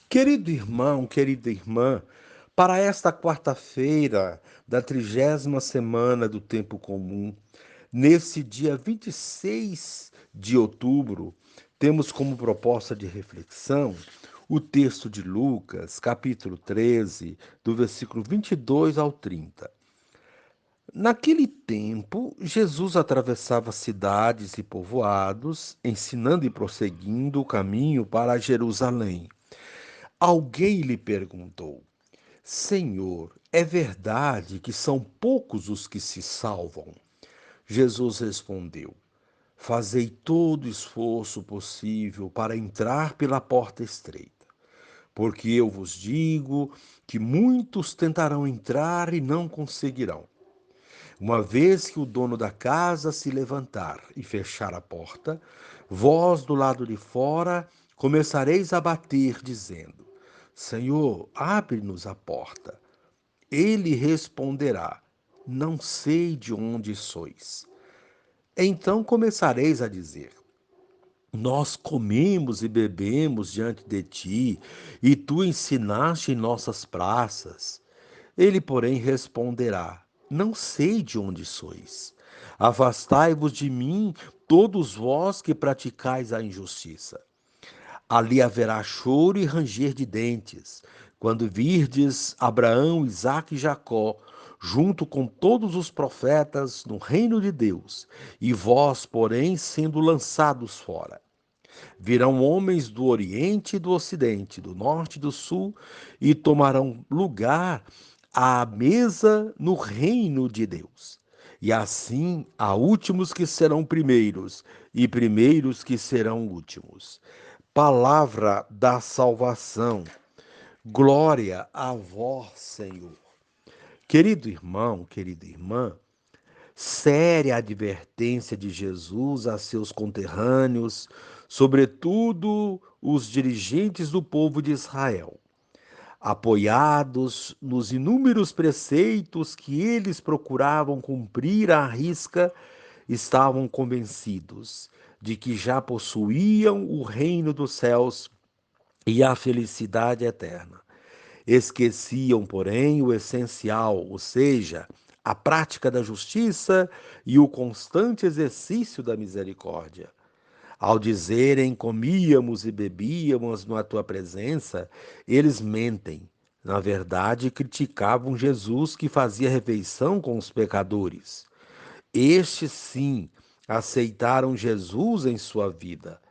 Querido irmão, querida irmã, para esta quarta-feira da 30ª semana do Tempo Comum, nesse dia 26 de outubro, temos como proposta de reflexão o texto de Lucas, capítulo 13, do versículo 22 ao 30. Naquele tempo, Jesus atravessava cidades e povoados, ensinando e prosseguindo o caminho para Jerusalém. Alguém lhe perguntou: Senhor, é verdade que são poucos os que se salvam? Jesus respondeu: Fazei todo o esforço possível para entrar pela porta estreita, porque eu vos digo que muitos tentarão entrar e não conseguirão. Uma vez que o dono da casa se levantar e fechar a porta, vós do lado de fora começareis a bater, dizendo: Senhor, abre-nos a porta. Ele responderá: Não sei de onde sois. Então começareis a dizer: Nós comemos e bebemos diante de ti, e tu ensinaste em nossas praças. Ele, porém, responderá: Não sei de onde sois. Afastai-vos de mim, todos vós que praticais a injustiça. Ali haverá choro e ranger de dentes, quando virdes Abraão, Isaque e Jacó, junto com todos os profetas no reino de Deus, e vós, porém, sendo lançados fora. Virão homens do Oriente e do Ocidente, do Norte e do Sul, e tomarão lugar à mesa no reino de Deus. E assim há últimos que serão primeiros, e primeiros que serão últimos. Palavra da salvação. Glória a vós, Senhor. Querido irmão, querida irmã, séria advertência de Jesus a seus conterrâneos, sobretudo os dirigentes do povo de Israel. Apoiados nos inúmeros preceitos que eles procuravam cumprir à risca, estavam convencidos de que já possuíam o reino dos céus e a felicidade eterna. Esqueciam, porém, o essencial, ou seja, a prática da justiça e o constante exercício da misericórdia. Ao dizerem comíamos e bebíamos na tua presença, eles mentem. Na verdade, criticavam Jesus que fazia refeição com os pecadores. Estes, sim, aceitaram Jesus em sua vida.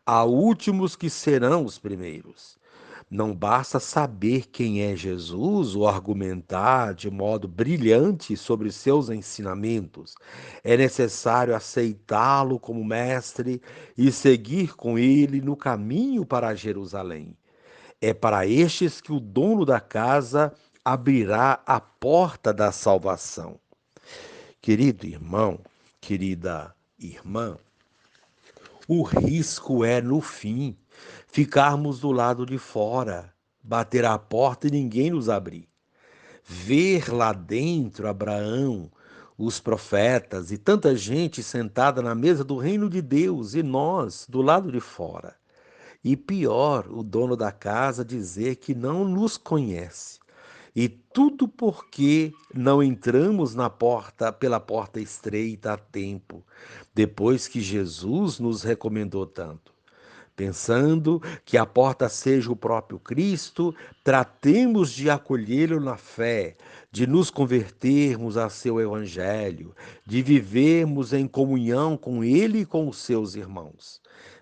Há últimos que serão os primeiros. Não basta saber quem é Jesus ou argumentar de modo brilhante sobre seus ensinamentos. É necessário aceitá-lo como mestre e seguir com ele no caminho para Jerusalém. É para estes que o dono da casa abrirá a porta da salvação. Querido irmão, querida irmã, o risco é, no fim, ficarmos do lado de fora, bater a porta e ninguém nos abrir. Ver lá dentro Abraão, os profetas e tanta gente sentada na mesa do reino de Deus e nós do lado de fora. E pior, o dono da casa dizer que não nos conhece. E tudo porque não entramos na porta, pela porta estreita a tempo, depois que Jesus nos recomendou tanto. Pensando que a porta seja o próprio Cristo, tratemos de acolhê-lo na fé, de nos convertermos a seu evangelho, de vivermos em comunhão com ele e com os seus irmãos.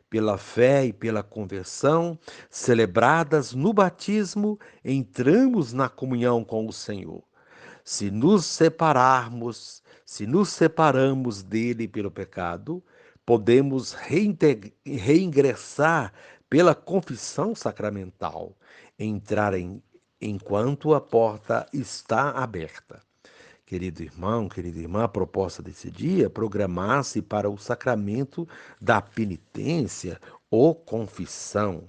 Pela fé e pela conversão, celebradas no batismo, entramos na comunhão com o Senhor. Se nos separamos dele pelo pecado, podemos reingressar pela confissão sacramental, entrar enquanto a porta está aberta. Querido irmão, querida irmã, a proposta desse dia é programar-se para o sacramento da penitência ou confissão.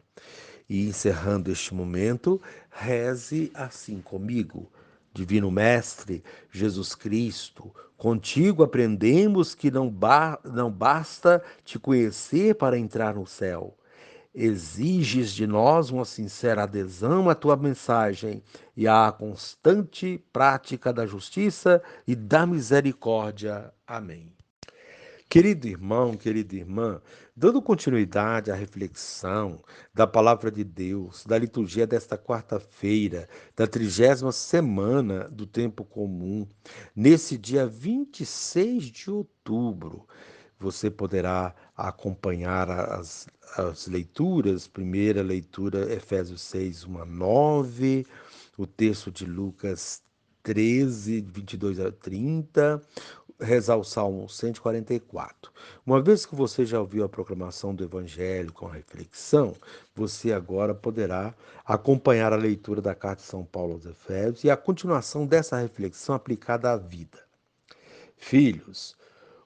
E encerrando este momento, reze assim comigo. Divino Mestre, Jesus Cristo, contigo aprendemos que não basta te conhecer para entrar no céu. Exiges de nós uma sincera adesão à tua mensagem e à constante prática da justiça e da misericórdia. Amém. Querido irmão, querida irmã, dando continuidade à reflexão da palavra de Deus, da liturgia desta quarta-feira, da 30ª semana do tempo comum, nesse dia 26 de outubro, você poderá acompanhar as leituras. Primeira leitura, Efésios 6, 1 a 9, o texto de Lucas 13, 22 a 30, rezar o Salmo 144. Uma vez que você já ouviu a proclamação do Evangelho com a reflexão, você agora poderá acompanhar a leitura da carta de São Paulo aos Efésios e a continuação dessa reflexão aplicada à vida. Filhos,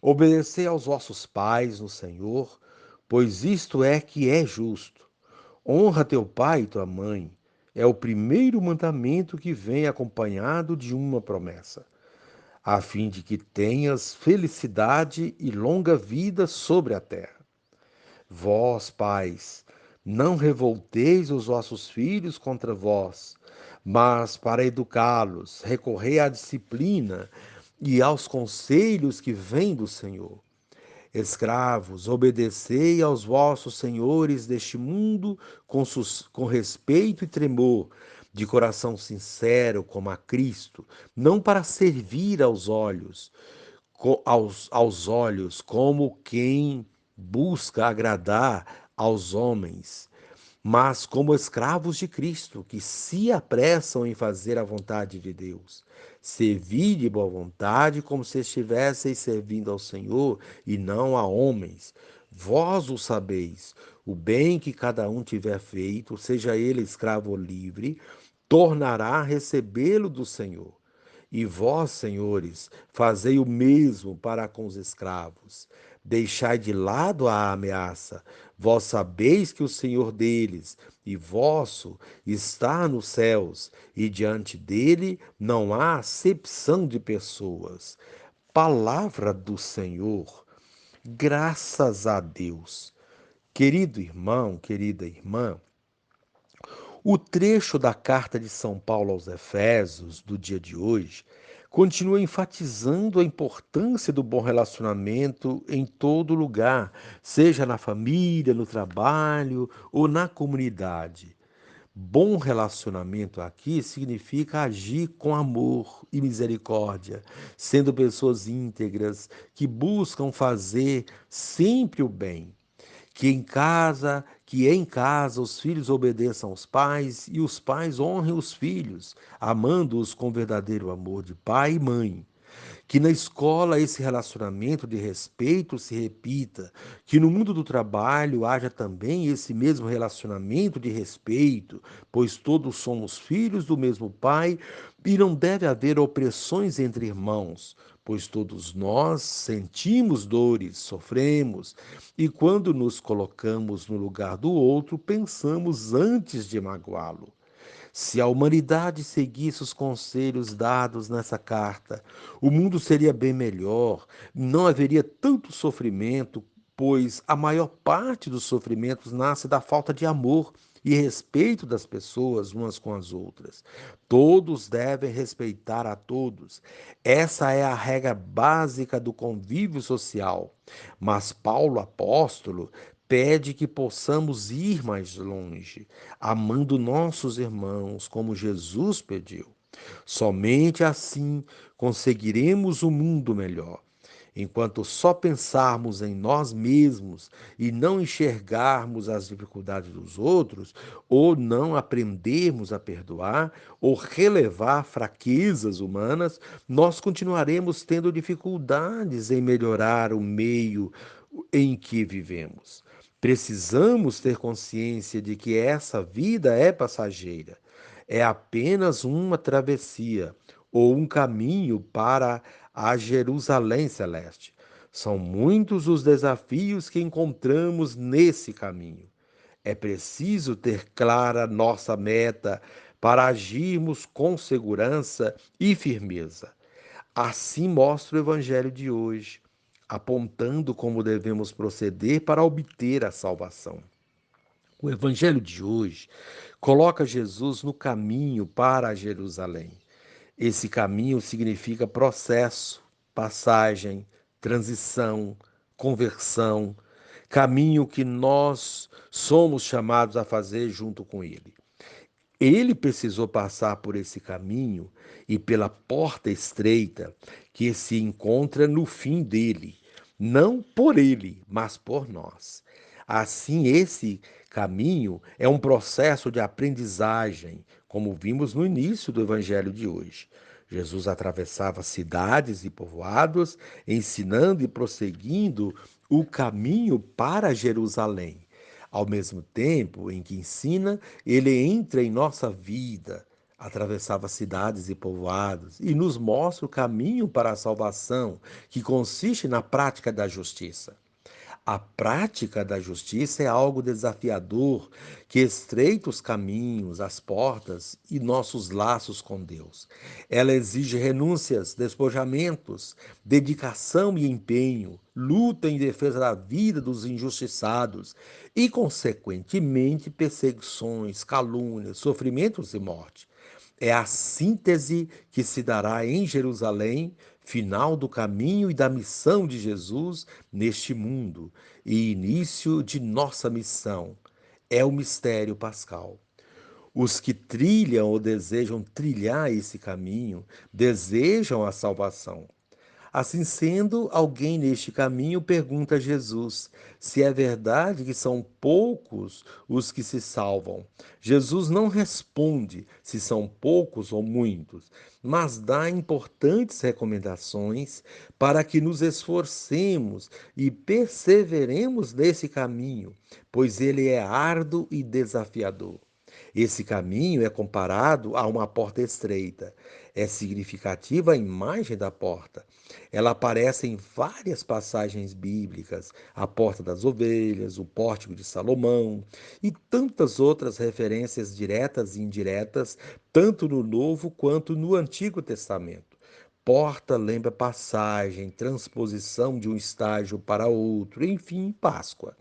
obedecei aos vossos pais no Senhor, pois isto é que é justo. Honra teu pai e tua mãe. É o primeiro mandamento que vem acompanhado de uma promessa, a fim de que tenhas felicidade e longa vida sobre a terra. Vós, pais, não revolteis os vossos filhos contra vós, mas para educá-los, recorrei à disciplina e aos conselhos que vêm do Senhor. Escravos, obedecei aos vossos senhores deste mundo com respeito e tremor, de coração sincero como a Cristo, não para servir aos olhos como quem busca agradar aos homens, mas como escravos de Cristo, que se apressam em fazer a vontade de Deus. Servi de boa vontade, como se estivesseis servindo ao Senhor e não a homens. Vós o sabeis, o bem que cada um tiver feito, seja ele escravo ou livre, tornará a recebê-lo do Senhor. E vós, senhores, fazei o mesmo para com os escravos. Deixai de lado a ameaça. Vós sabeis que o Senhor deles e vosso está nos céus, e diante dele não há acepção de pessoas. Palavra do Senhor. Graças a Deus. Querido irmão, querida irmã, o trecho da carta de São Paulo aos Efésios do dia de hoje continua enfatizando a importância do bom relacionamento em todo lugar, seja na família, no trabalho ou na comunidade. Bom relacionamento aqui significa agir com amor e misericórdia, sendo pessoas íntegras que buscam fazer sempre o bem. Que em casa os filhos obedeçam aos pais e os pais honrem os filhos, amando-os com verdadeiro amor de pai e mãe. Que na escola esse relacionamento de respeito se repita, que no mundo do trabalho haja também esse mesmo relacionamento de respeito, pois todos somos filhos do mesmo Pai e não deve haver opressões entre irmãos, pois todos nós sentimos dores, sofremos, e quando nos colocamos no lugar do outro, pensamos antes de magoá-lo. Se a humanidade seguisse os conselhos dados nessa carta, o mundo seria bem melhor, não haveria tanto sofrimento, pois a maior parte dos sofrimentos nasce da falta de amor e respeito das pessoas umas com as outras. Todos devem respeitar a todos. Essa é a regra básica do convívio social. Mas Paulo, apóstolo, pede que possamos ir mais longe, amando nossos irmãos como Jesus pediu. Somente assim conseguiremos um mundo melhor. Enquanto só pensarmos em nós mesmos e não enxergarmos as dificuldades dos outros, ou não aprendermos a perdoar, ou relevar fraquezas humanas, nós continuaremos tendo dificuldades em melhorar o meio em que vivemos. Precisamos ter consciência de que essa vida é passageira, é apenas uma travessia ou um caminho para a Jerusalém celeste. São muitos os desafios que encontramos nesse caminho. É preciso ter clara nossa meta para agirmos com segurança e firmeza. Assim mostra o Evangelho de hoje, apontando como devemos proceder para obter a salvação. O evangelho de hoje coloca Jesus no caminho para Jerusalém. Esse caminho significa processo, passagem, transição, conversão, caminho que nós somos chamados a fazer junto com ele. Ele precisou passar por esse caminho e pela porta estreita que se encontra no fim dele, não por ele, mas por nós. Assim, esse caminho é um processo de aprendizagem, como vimos no início do evangelho de hoje. Jesus atravessava cidades e povoados, ensinando e prosseguindo o caminho para Jerusalém. Ao mesmo tempo em que ensina, ele entra em nossa vida, atravessava cidades e povoados e nos mostra o caminho para a salvação, que consiste na prática da justiça. A prática da justiça é algo desafiador que estreita os caminhos, as portas e nossos laços com Deus. Ela exige renúncias, despojamentos, dedicação e empenho, luta em defesa da vida dos injustiçados e, consequentemente, perseguições, calúnias, sofrimentos e morte. É a síntese que se dará em Jerusalém, final do caminho e da missão de Jesus neste mundo e início de nossa missão. É o mistério pascal. Os que trilham ou desejam trilhar esse caminho desejam a salvação. Assim sendo, alguém neste caminho pergunta a Jesus se é verdade que são poucos os que se salvam. Jesus não responde se são poucos ou muitos, mas dá importantes recomendações para que nos esforcemos e perseveremos nesse caminho, pois ele é árduo e desafiador. Esse caminho é comparado a uma porta estreita. É significativa a imagem da porta. Ela aparece em várias passagens bíblicas, a porta das ovelhas, o pórtico de Salomão e tantas outras referências diretas e indiretas, tanto no Novo quanto no Antigo Testamento. Porta lembra passagem, transposição de um estágio para outro, enfim, Páscoa.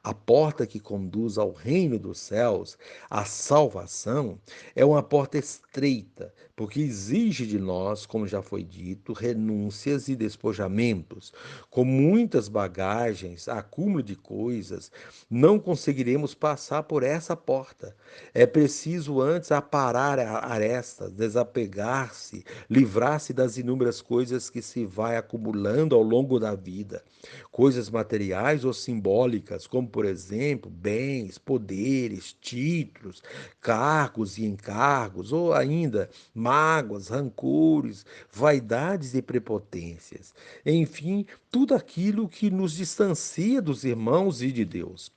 A porta que conduz ao reino dos céus, a salvação, é uma porta estreita, porque exige de nós, como já foi dito, renúncias e despojamentos. Com muitas bagagens, acúmulo de coisas, não conseguiremos passar por essa porta. É preciso antes aparar arestas, desapegar-se, livrar-se das inúmeras coisas que se vai acumulando ao longo da vida. Coisas materiais ou simbólicas, como, por exemplo, bens, poderes, títulos, cargos e encargos, ou ainda mágoas, rancores, vaidades e prepotências. Enfim, tudo aquilo que nos distancia dos irmãos e de Deus.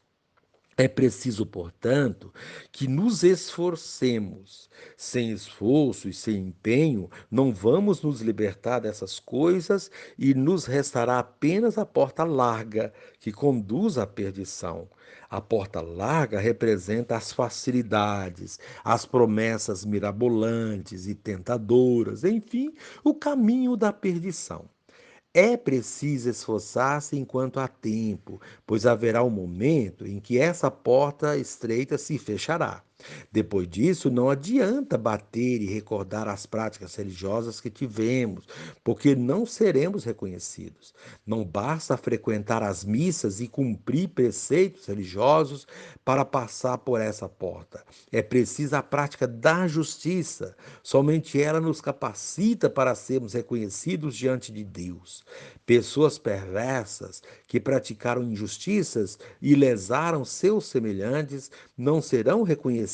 É preciso, portanto, que nos esforcemos. Sem esforço e sem empenho, não vamos nos libertar dessas coisas e nos restará apenas a porta larga, que conduz à perdição. A porta larga representa as facilidades, as promessas mirabolantes e tentadoras, enfim, o caminho da perdição. É preciso esforçar-se enquanto há tempo, pois haverá um momento em que essa porta estreita se fechará. Depois disso, não adianta bater e recordar as práticas religiosas que tivemos, porque não seremos reconhecidos. Não basta frequentar as missas e cumprir preceitos religiosos para passar por essa porta. É preciso a prática da justiça. Somente ela nos capacita para sermos reconhecidos diante de Deus. Pessoas perversas que praticaram injustiças e lesaram seus semelhantes não serão reconhecidas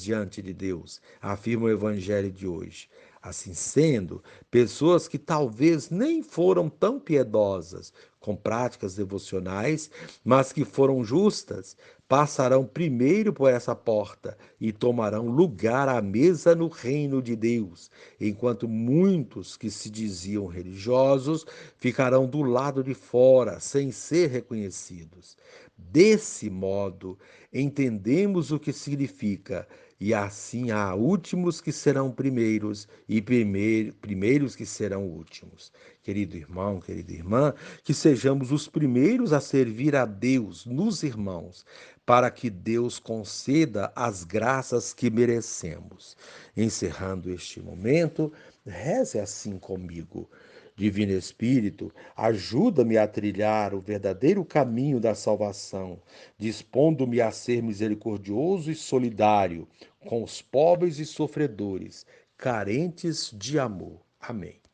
diante de Deus, afirma o Evangelho de hoje. Assim sendo, pessoas que talvez nem foram tão piedosas com práticas devocionais, mas que foram justas, passarão primeiro por essa porta e tomarão lugar à mesa no reino de Deus, enquanto muitos que se diziam religiosos ficarão do lado de fora, sem ser reconhecidos. Desse modo, entendemos o que significa, e assim há últimos que serão primeiros e primeiros que serão últimos. Querido irmão, querida irmã, que sejamos os primeiros a servir a Deus nos irmãos, para que Deus conceda as graças que merecemos. Encerrando este momento, reze assim comigo. Divino Espírito, ajuda-me a trilhar o verdadeiro caminho da salvação, dispondo-me a ser misericordioso e solidário com os pobres e sofredores, carentes de amor. Amém.